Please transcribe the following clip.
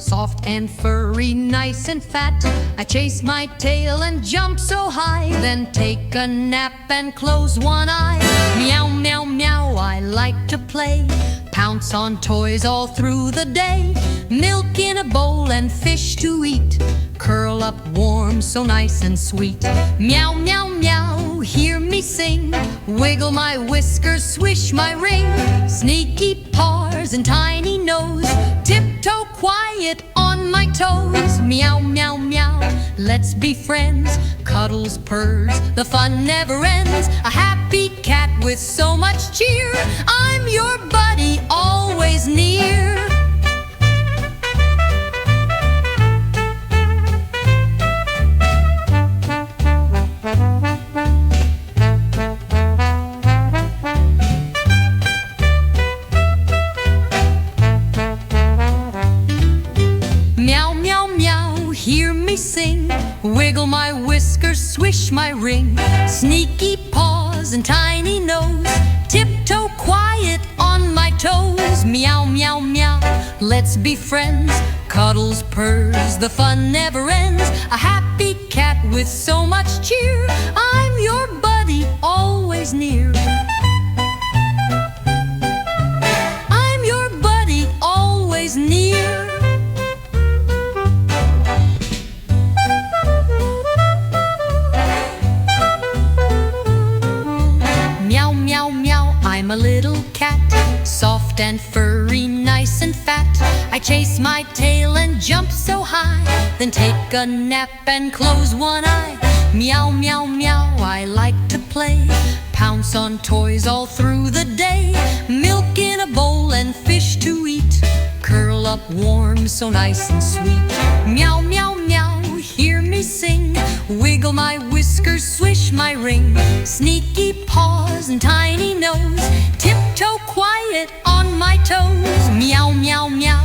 soft and furry, nice and fat. I chase my tail and jump so high, then take a nap and close one eye. Meow, meow, meow, I like to play, pounce on toys all through the day. Milk in a bowl and fish to eat, curl up warm, so nice and sweet. Meow, meow, meow, hear me sing, wiggle my whiskers, swish my ring. Sneaky paws and tiny nose, tiptoe quiet on my toes. Meow, meow, meow, let's be friends. Cuddles, purrs, the fun never ends. A happy cat with so much cheer, I'm your buddy, always near. Meow, meow, meow, hear me sing, wiggle my whiskers, swish my ring. Sneaky paws and tiny nose, tiptoe quiet on my toes. Meow, meow, meow, let's be friends. Cuddles, purrs, the fun never ends. A happy cat with so much cheer, I'm your buddy, always near. I'm your buddy, always near. Meow, meow, meow, I'm a little cat, soft and furry, nice and fat. I chase my tail and jump so high, then take a nap and close one eye. Meow, meow, meow, I like to play, pounce on toys all through the day. Milk in a bowl and fish to eat, curl up warm, so nice and sweet. Meow, meow, meow, hear me sing, wiggle my whiskers, swish my ring. Sneaky paws and tiny nose, tiptoe quiet on my toes. Meow, meow, meow.